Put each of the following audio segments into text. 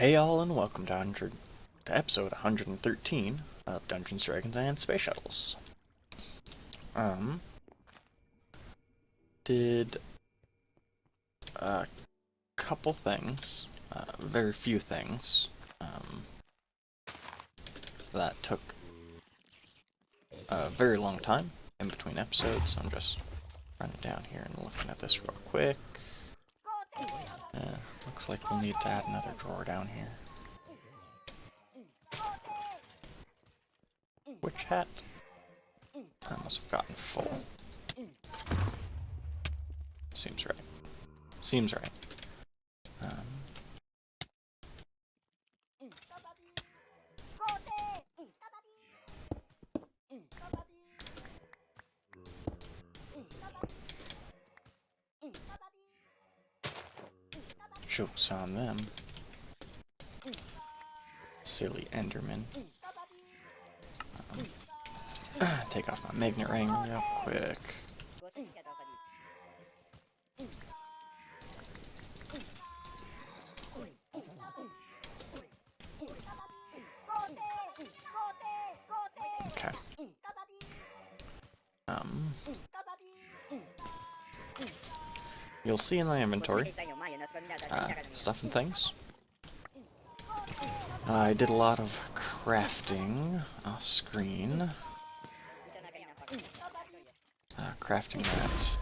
Hey all, and welcome to episode 113 of Dungeons, Dragons, and Space Shuttles. Did a couple things, very few things, that took a very long time in between episodes. I'm just running down here and looking at this real quick. Looks like we'll need to add another drawer down here. Witch hat? I must have gotten full. Seems right. Seems right. Joke's on them. Silly Enderman. Take off my magnet ring real quick. Okay. You'll see in my inventory stuff and things. I did a lot of crafting off screen. Crafting that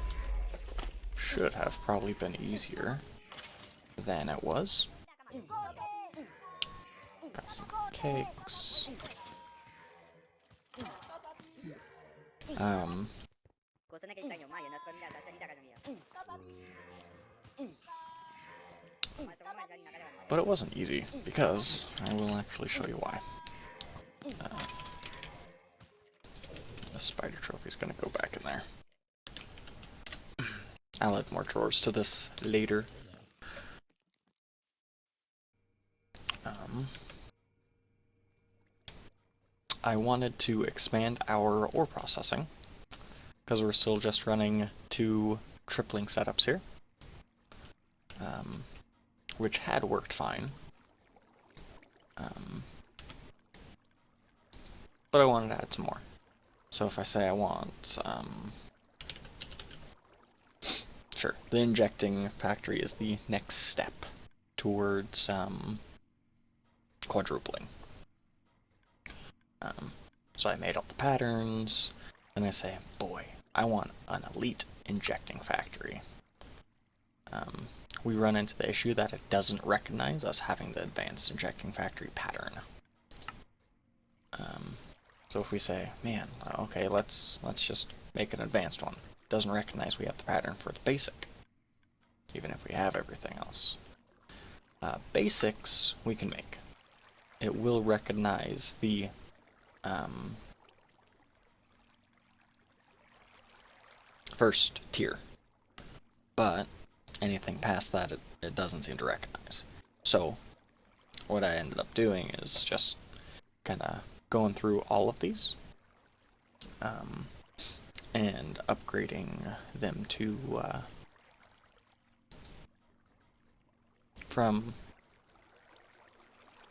should have probably been easier than it was. Got some cakes. But it wasn't easy, because I will actually show you why. The spider trophy is going to go back in there. I'll add more drawers to this later. I wanted to expand our ore processing, because we're still just running 2 tripling setups here, which had worked fine. But I wanted to add some more. So if I say I want, sure, the Injecting Factory is the next step towards quadrupling. So I made all the patterns, and I say, boy, I want an elite Injecting Factory. We run into the issue that it doesn't recognize us having the Advanced Injecting Factory pattern. So if we say, man, okay, let's just make an advanced one. It doesn't recognize we have the pattern for the basic, even if we have everything else. Basics we can make. It will recognize the first tier, but anything past that it doesn't seem to recognize. So what I ended up doing is just kind of going through all of these and upgrading them to from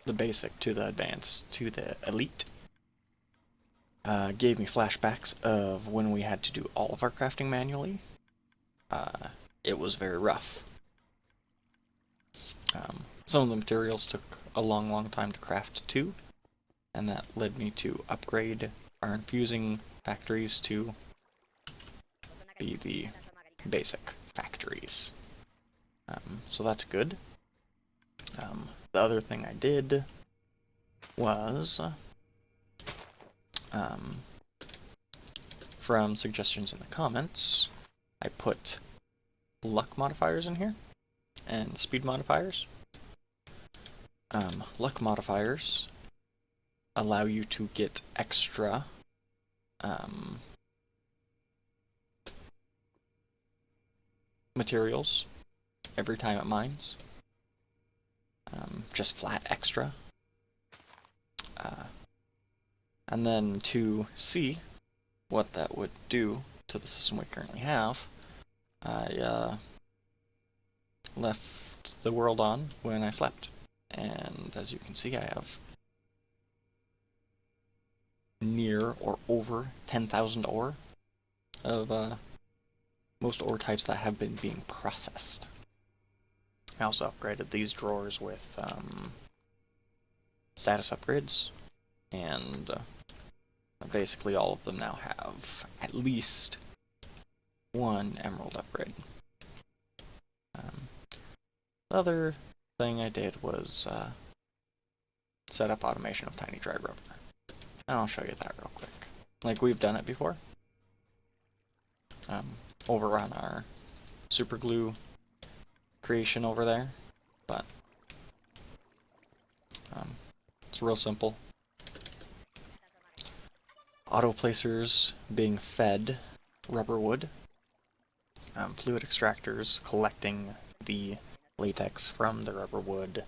the basic to the advanced to the elite. Gave me flashbacks of when we had to do all of our crafting manually. It was very rough. Some of the materials took a long time to craft too, and that led me to upgrade our infusing factories to be the basic factories. So that's good. The other thing I did was, from suggestions in the comments, I put luck modifiers in here and speed modifiers. Luck modifiers allow you to get extra materials every time it mines. Just flat extra. And then to see what that would do to the system we currently have, I left the world on when I slept. And as you can see, I have near or over 10,000 ore of most ore types that have been being processed. I also upgraded these drawers with status upgrades, and basically all of them now have at least one emerald upgrade. The other thing I did was set up automation of tiny drag rubber. And I'll show you that real quick. Like we've done it before. Over on our super glue creation over there, but it's real simple. Auto placers being fed rubber wood, fluid extractors collecting the latex from the rubber wood,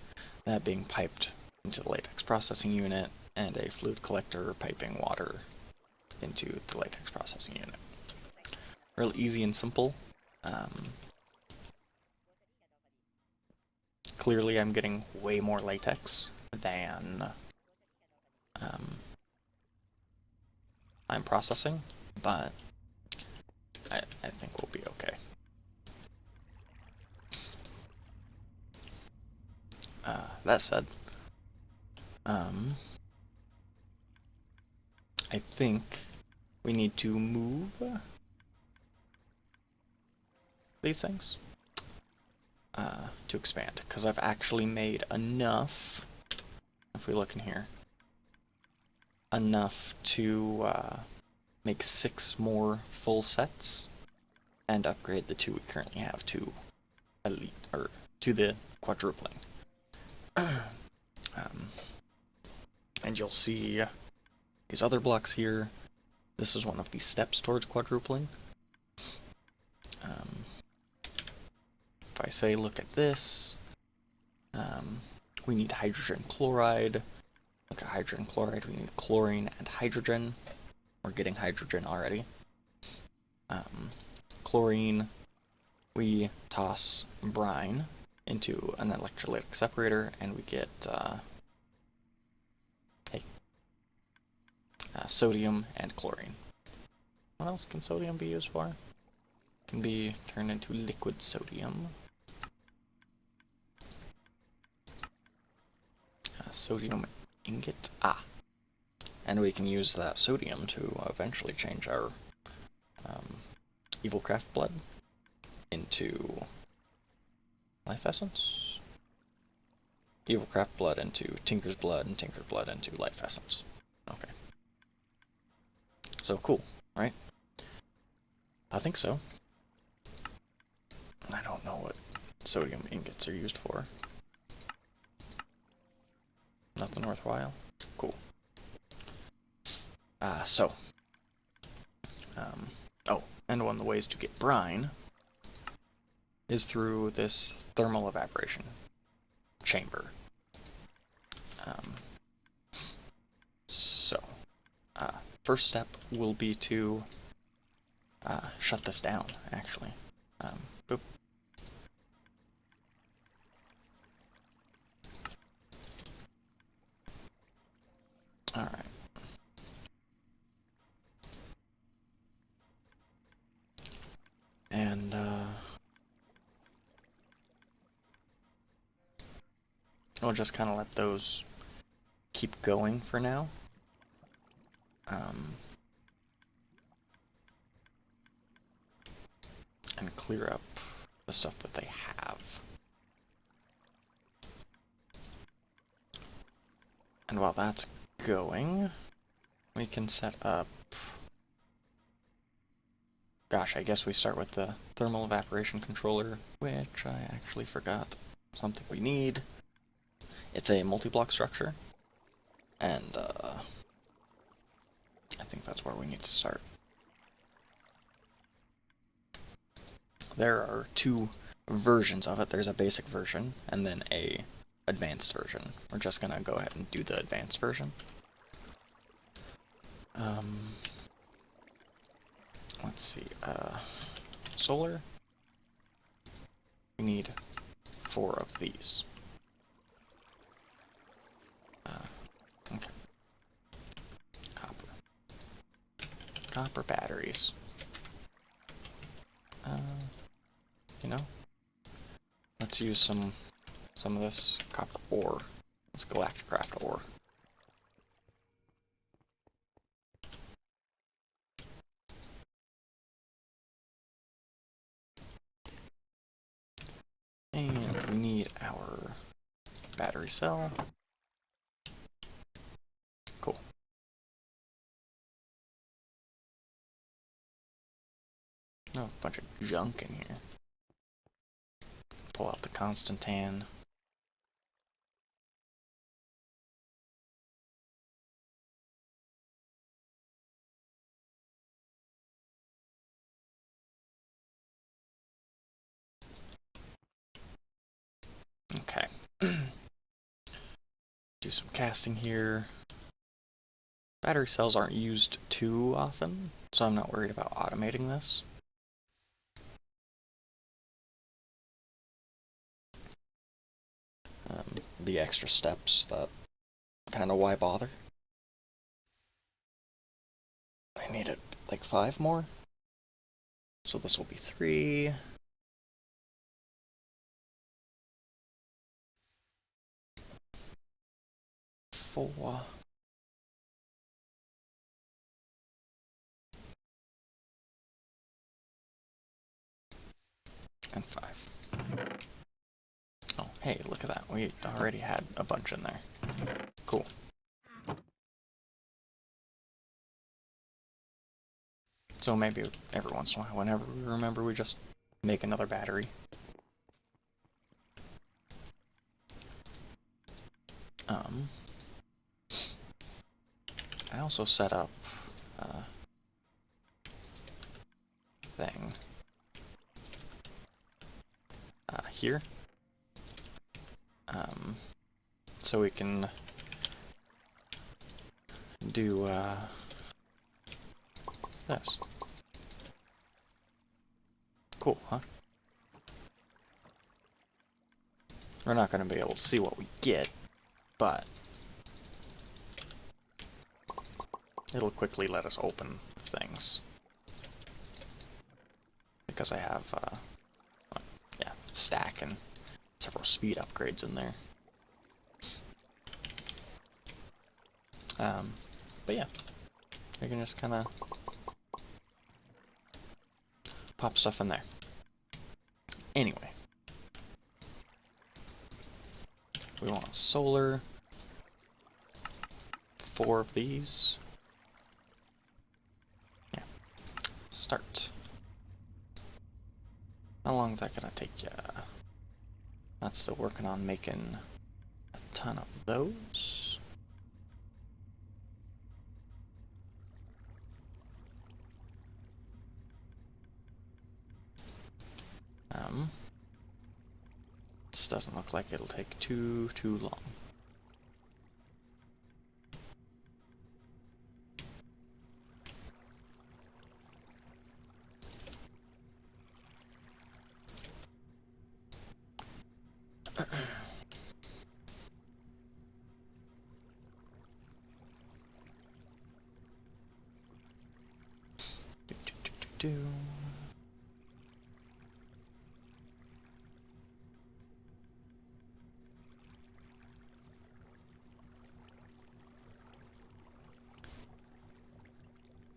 that being piped into the latex processing unit, and a fluid collector piping water into the latex processing unit. Real easy and simple. Clearly I'm getting way more latex than I'm processing, but I think we'll be okay. That said, I think we need to move these things to expand, because I've actually made enough, if we look in here, enough to make 6 more full sets and upgrade the 2 we currently have to elite, or to the quadrupling. And you'll see these other blocks here. This is one of the steps towards quadrupling. If I say look at this, we need hydrogen chloride. Look at hydrogen chloride, we need chlorine and hydrogen. We're getting hydrogen already. Chlorine, we toss brine into an electrolytic separator, and we get sodium and chlorine. What else can sodium be used for? It can be turned into liquid sodium. Sodium ingot. And we can use that sodium to eventually change our evil craft blood into life essence. Evil craft blood into Tinker's blood, and Tinker's blood into life essence. Okay. So cool, right? I think so. I don't know what sodium ingots are used for. Nothing worthwhile. Cool. Oh, and one of the ways to get brine is through this thermal evaporation chamber. First step will be to shut this down, actually. Boop. Alright. And, we'll just kind of let those keep going for now. And clear up the stuff that they have. And while that's going, we can set up... Gosh, I guess we start with the thermal evaporation controller, which I actually forgot something we need. It's a multi-block structure, and I think that's where we need to start. There are 2 versions of it. There's a basic version, and then a advanced version. We're just gonna go ahead and do the advanced version. Let's see, solar. We need 4 of these. Okay. Copper. Copper batteries. You know, let's use some of this copper ore. It's Galacticraft ore. And we need our battery cell. Cool. Oh, a bunch of junk in here. Pull out the Constantan. Okay. Do some casting here. Battery cells aren't used too often, so I'm not worried about automating this. The extra steps, that kind of why bother. I needed like 5 more, so this will be 3. 4. And 5. Oh, hey, look at that. We already had a bunch in there. Cool. So maybe every once in a while, whenever we remember, we just make another battery. I also set up thing here, so we can do this. Cool, huh? We're not going to be able to see what we get, but it'll quickly let us open things. Because I have, yeah, stack and several speed upgrades in there. But yeah, you can just kind of pop stuff in there. Anyway, we want solar, 4 of these. Yeah, start. How long is that gonna take you? Not still working on making a ton of those. This doesn't look like it'll take too long. do.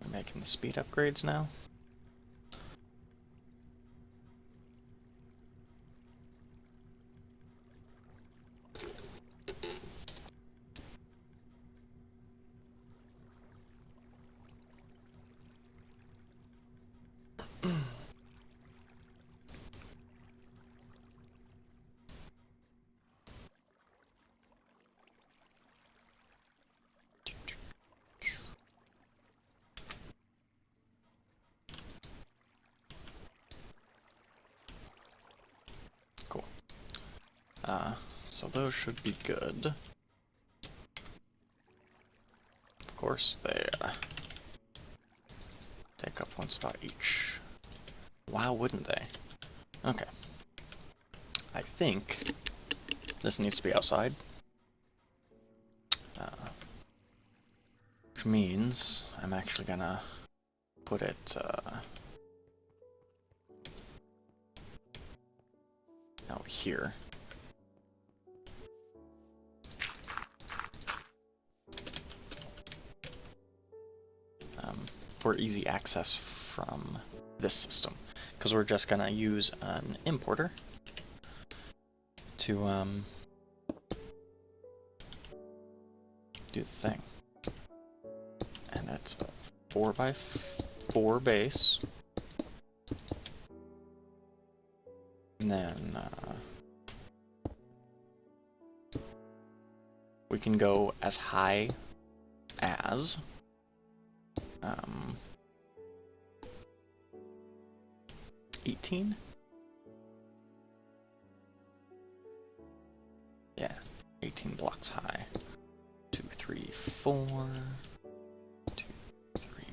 We're making the speed upgrades now. Cool. So those should be good. Of course, they take up 1 spot each. Why wouldn't they? Okay. I think this needs to be outside. which means I'm actually gonna put it out here. For easy access from this system, because we're just gonna use an importer to do the thing. And it's a 4x4 base. And then we can go as high as 18? Yeah, 18 blocks high. 2, 3, 4. 2, 3.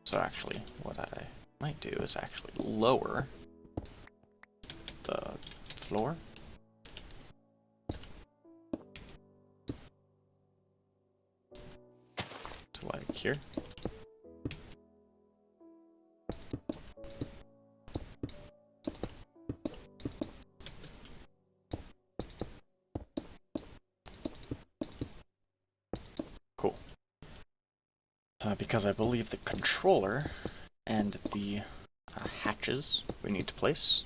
So actually, what I might do is actually lower the floor. To like here. Cool. Because I believe the controller and the hatches we need to place.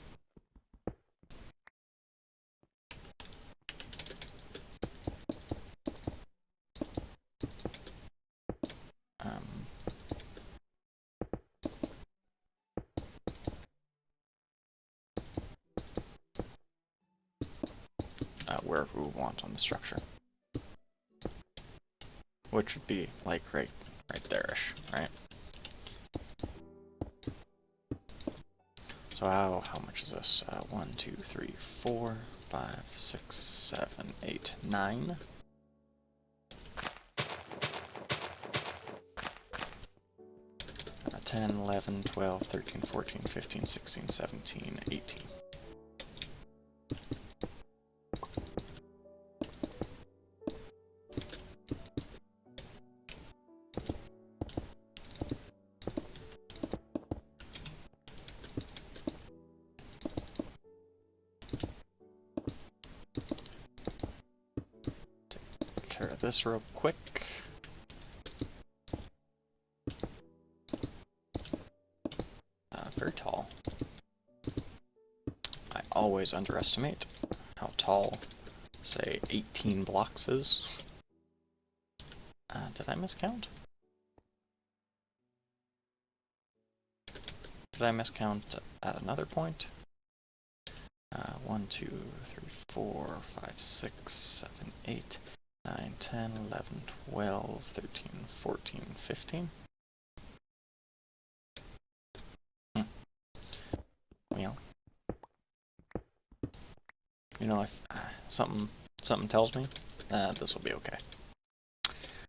Wherever we want on the structure. Which would be like right there-ish, right? So how much is this? 1, 2, 3, 4, 5, 6, 7, 8, 9. Uh, 10, 11, 12, 13, 14, 15, 16, 17, 18. This real quick. Very tall. I always underestimate how tall, say, 18 blocks is. Did I miscount? Did I miscount at another point? 1, 2, 3, 4, 5, 6, 7, 8. 9, 10, 11, 12, 13, 14, 15. Well, you know, if something tells me this will be okay.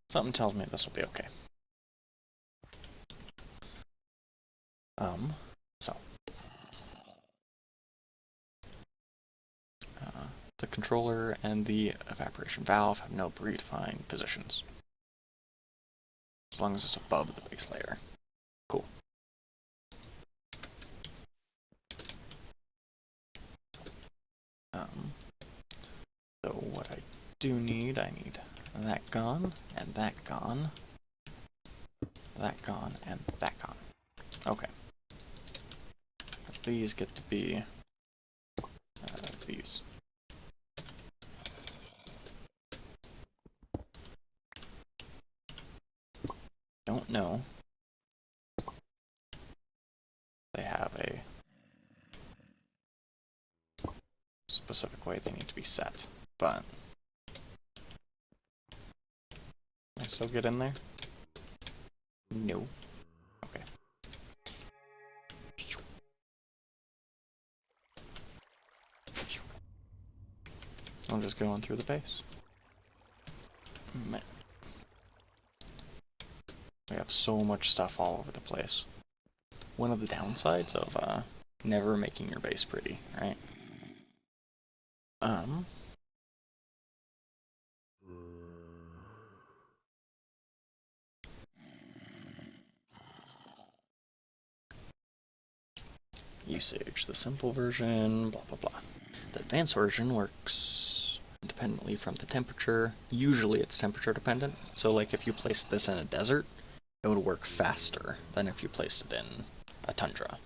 Something tells me this will be okay. So the controller and the evaporation valve have no predefined positions. As long as it's above the base layer. Cool. So what I do need, I need that gone, and that gone, that gone, and that gone. Okay. These get to be these. Don't know. They have a specific way they need to be set, but can I still get in there? No. Okay. I'm just going through the base. Man. We have so much stuff all over the place. One of the downsides of never making your base pretty, right? usage. The simple version, blah blah blah. The advanced version works independently from the temperature. Usually it's temperature dependent. So like if you placed this in a desert, it would work faster than if you placed it in a tundra.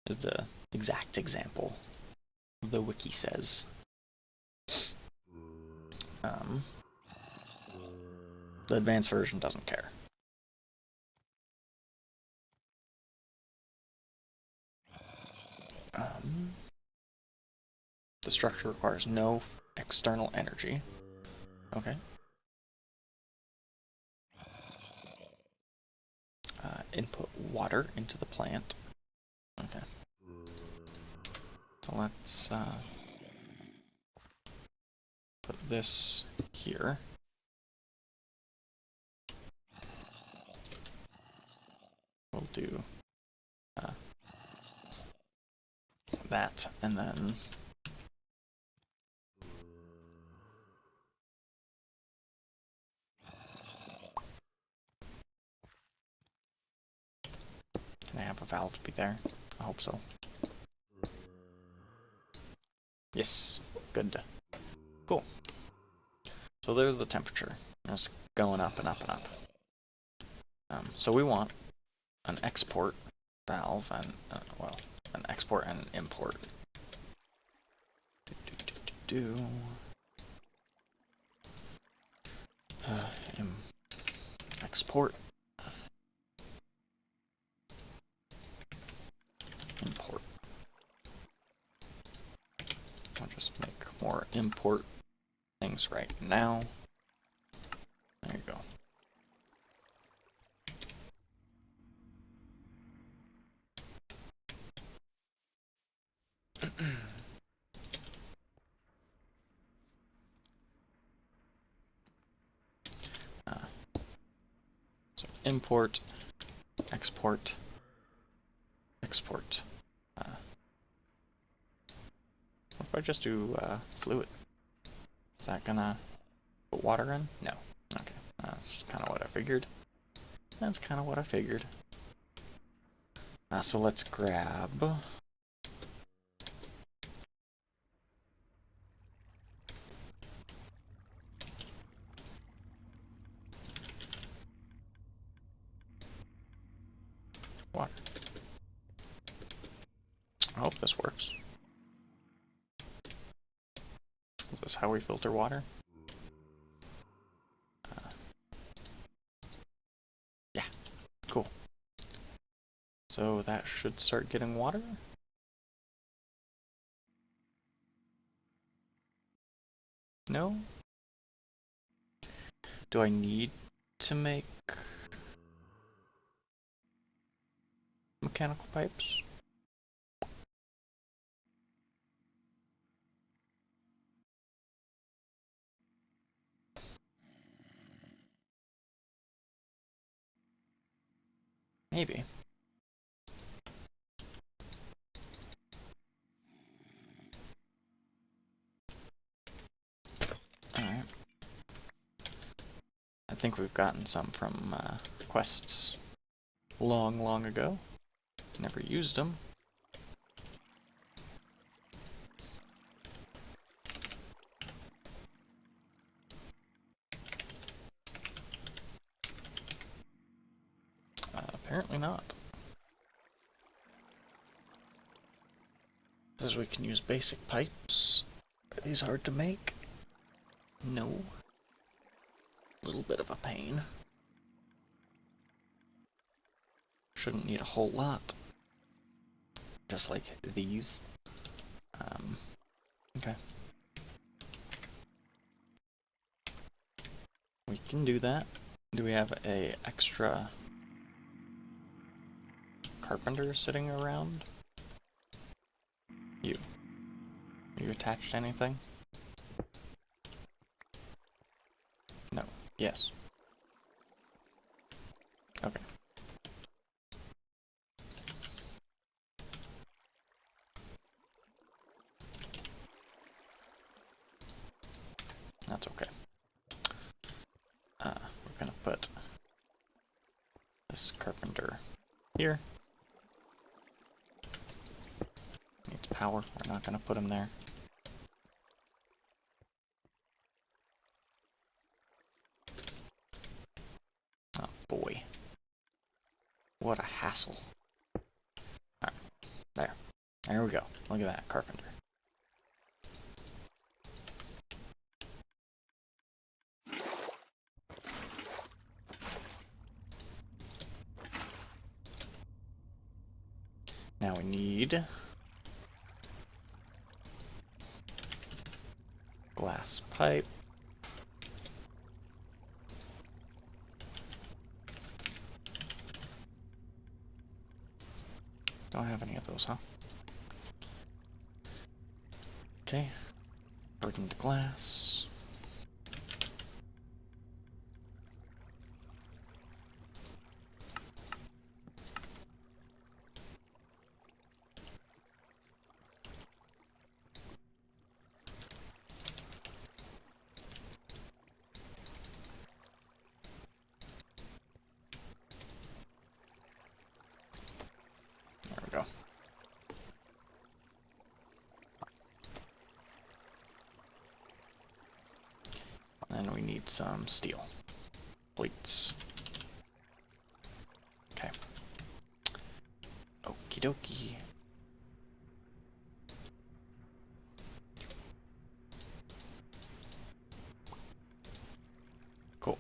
Is the exact example the wiki says. The advanced version doesn't care. The structure requires no external energy. Okay. Input water into the plant. Okay. So let's put this here. We'll do that, and then can I have a valve be there? I hope so. Yes, good. Cool. So there's the temperature. It's going up and up and up. So we want an export valve and, well, an export and an import. Export. Import. I'll just make more import things right now. There you go. So import, export, export. What if I just do fluid? Is that gonna put water in? No. Okay, that's kind of what I figured. That's kind of what I figured. So let's grab water. I hope this works. Is this how we filter water? Yeah, cool. So that should start getting water. No? Do I need to make mechanical pipes? Maybe. Alright. I think we've gotten some from quests long ago. Never used them. Apparently not. Says we can use basic pipes. Are these hard to make? No. A little bit of a pain. Shouldn't need a whole lot. Just like these. Okay. We can do that. Do we have a extra carpenter sitting around? You. Are you attached to anything? No. Yes. Okay. That's okay. We're gonna put this carpenter here. tower. We're not going to put him there. Oh boy. What a hassle. Alright, there. There we go. Look at that, carpenter. Now we need glass pipe. Don't have any of those, huh? Okay. Hardened glass. There we go. And then we need some steel plates. Okay. Okie dokie. Cool.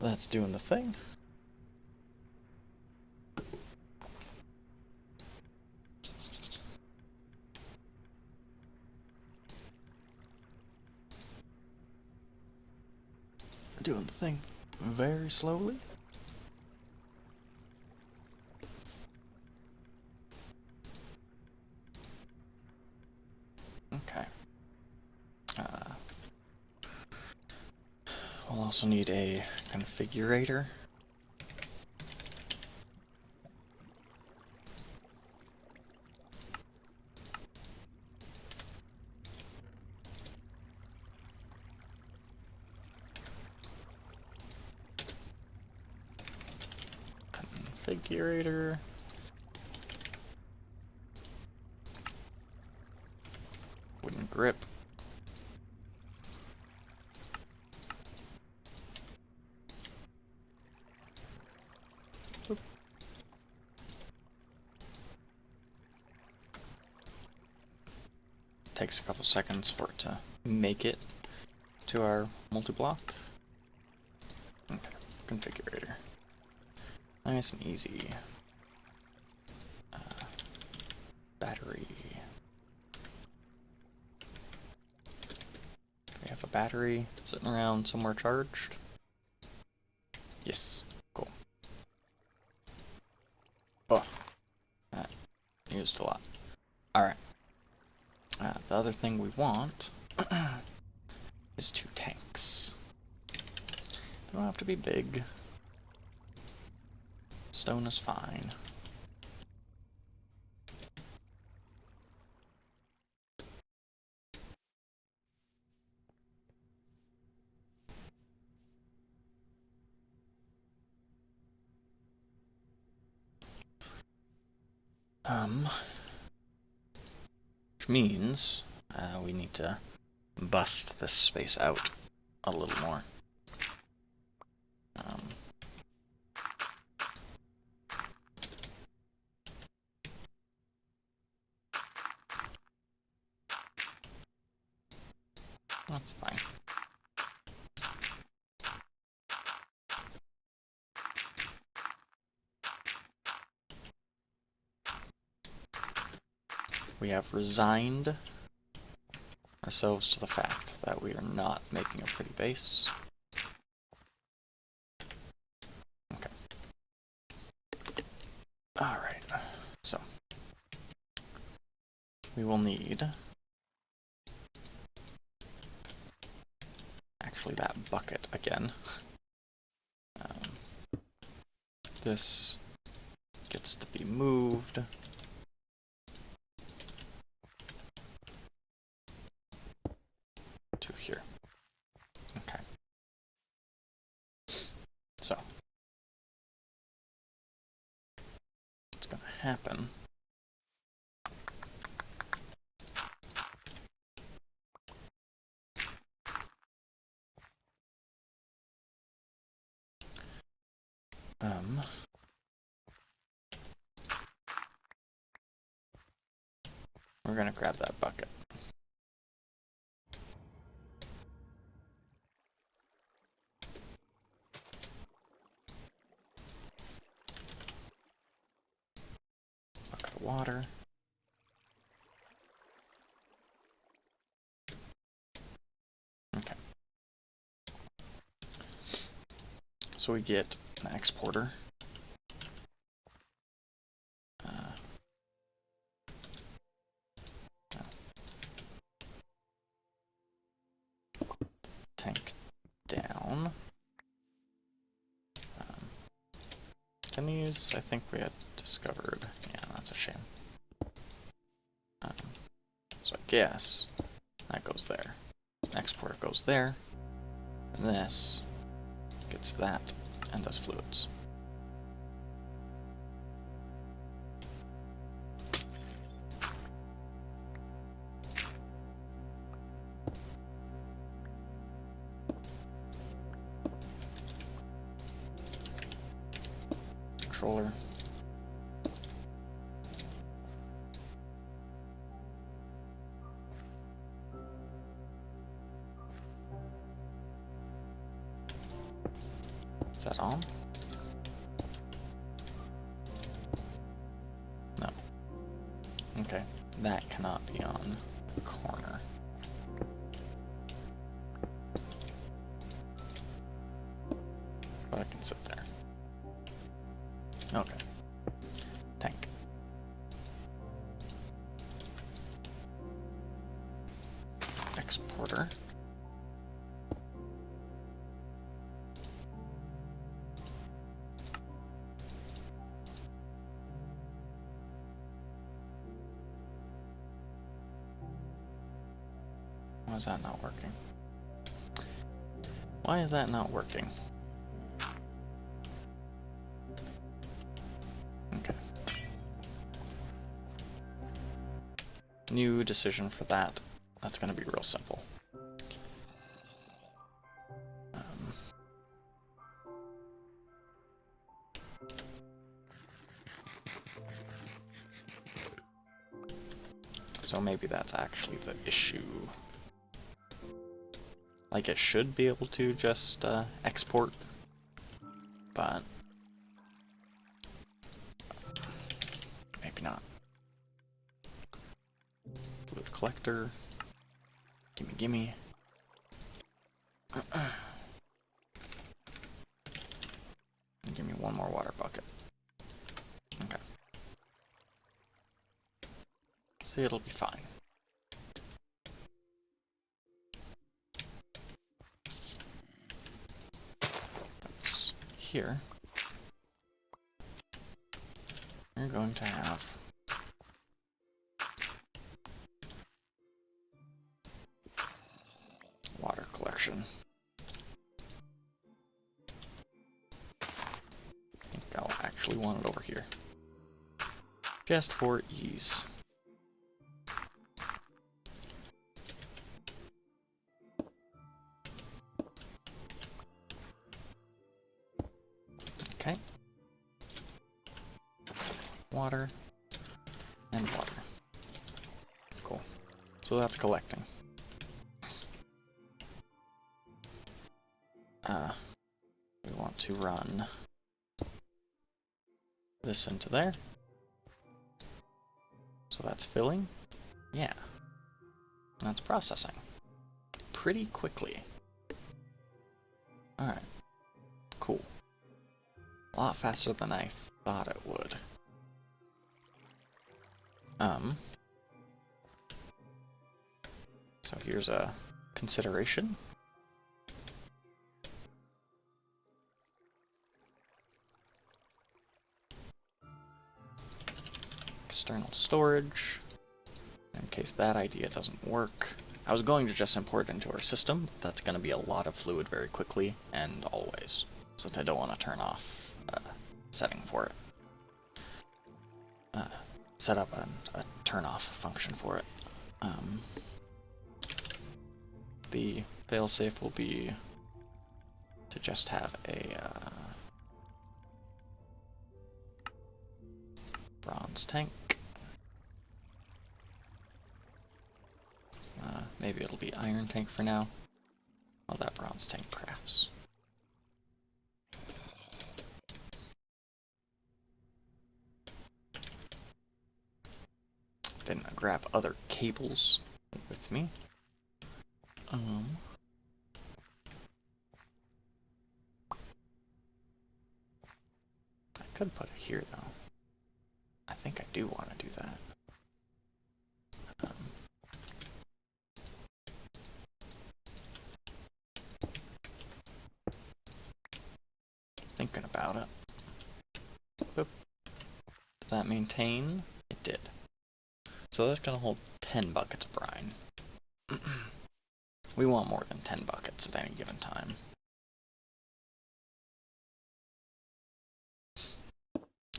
That's doing the thing. Doing the thing very slowly. Okay. We'll also need a configurator. Configurator. Wooden grip. Oop. Takes a couple seconds for it to make it to our multi-block. Okay, configurator. Nice and easy. Battery. We have a battery sitting around somewhere charged. Yes, cool. Oh, that used a lot. Alright. The other thing we want is 2 tanks. They don't have to be big. Stone is fine. Which means we need to bust this space out a little more. That's fine. We have resigned ourselves to the fact that we are not making a pretty base. Okay. Alright, so we will need actually that bucket again. This gets to be moved. To here. Okay. So it's gonna happen. We're gonna grab that bucket. Bucket of water. Okay. So we get an exporter. Tank down. Can these, I think we had discovered, yeah, that's a shame. So I guess that goes there. Exporter goes there, and this gets that and does fluids. Controller. Is that on? No. Okay, that cannot be on the corner. But I can sit there. Okay. Tank. Exporter. Why is that not working? Why is that not working? Okay. New decision for that. That's going to be real simple. So maybe that's actually the issue. Like, it should be able to just export, but maybe not. Fluid collector. Gimme, gimme. Give me one more water bucket. Okay. See, it'll be fine. Oops. Here, you're going to have water collection. I think I'll actually want it over here. Just for ease. Okay. Water and water. Cool. So that's collecting. We want to run this into there. So that's filling. Yeah. And that's processing. Pretty quickly. Alright. Cool. A lot faster than I thought it would. So here's a consideration. External storage, in case that idea doesn't work. I was going to just import it into our system, but that's going to be a lot of fluid very quickly and always, since I don't want to turn off setting for it. set up a turn-off function for it. The failsafe will be to just have a bronze tank. Maybe it'll be iron tank for now, while that bronze tank crafts. Didn't grab other cables with me. I could put it here though. I think I do want to do that. Thinking about it. Boop. Did that maintain? It did. So that's going to hold 10 buckets of brine. We want more than 10 buckets at any given time.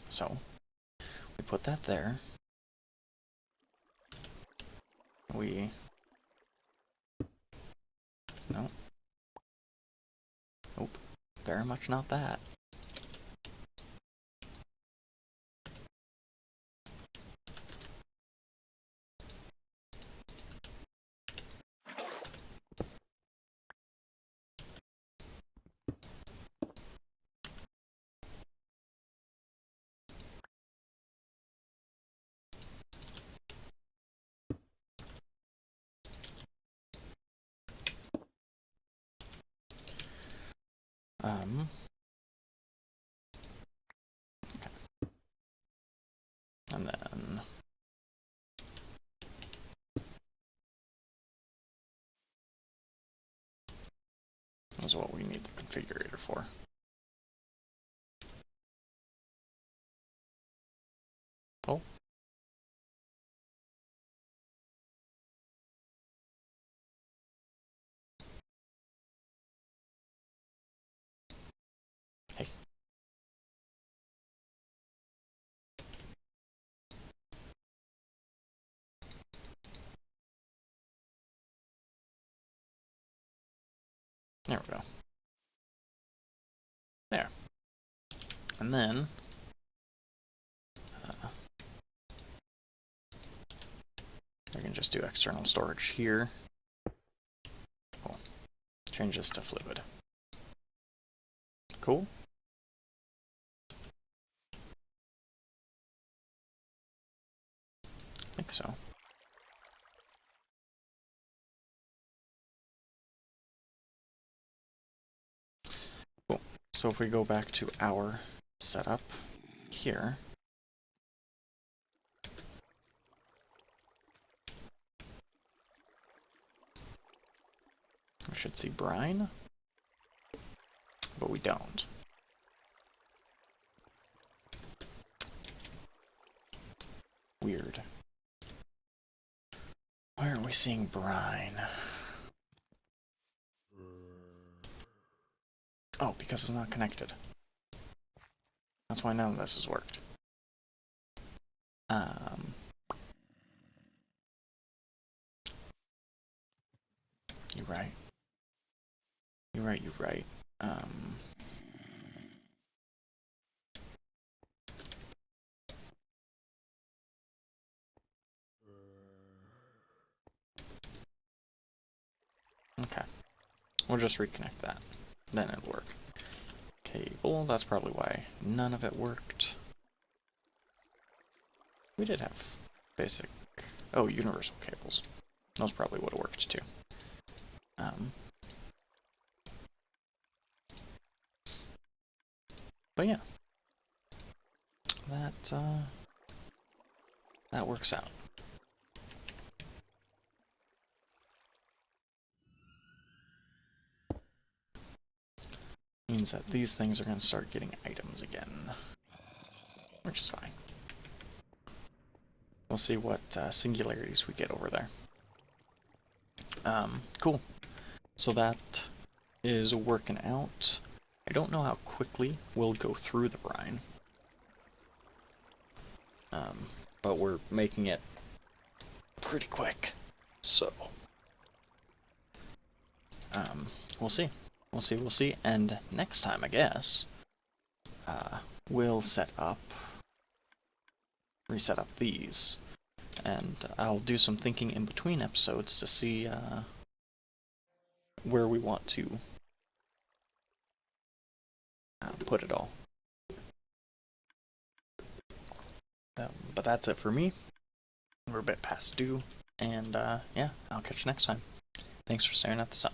So, we put that there. We... No. Nope. Very much not that. Okay. And then that's what we need the configurator for. Oh. Hey. There we go. There. And then we can just do external storage here. Cool. Change this to fluid. Cool. I think so. Cool. So if we go back to our setup here, we should see brine, but we don't. Weird. Why aren't we seeing brine? Oh, because it's not connected. That's why none of this has worked. You're right. You're right, you're right. Okay. We'll just reconnect that. Then it'll work. Cable, that's probably why none of it worked. We did have basic... Oh, universal cables. Those probably would have worked too. But yeah. That works out. Means that these things are going to start getting items again, which is fine. We'll see what singularities we get over there. Cool. So that is working out. I don't know how quickly we'll go through the brine. but we're making it pretty quick. So, we'll see. We'll see. And next time, I guess, we'll reset up these. And I'll do some thinking in between episodes to see where we want to put it all. But that's it for me. We're a bit past due, and yeah, I'll catch you next time. Thanks for staring at the sun.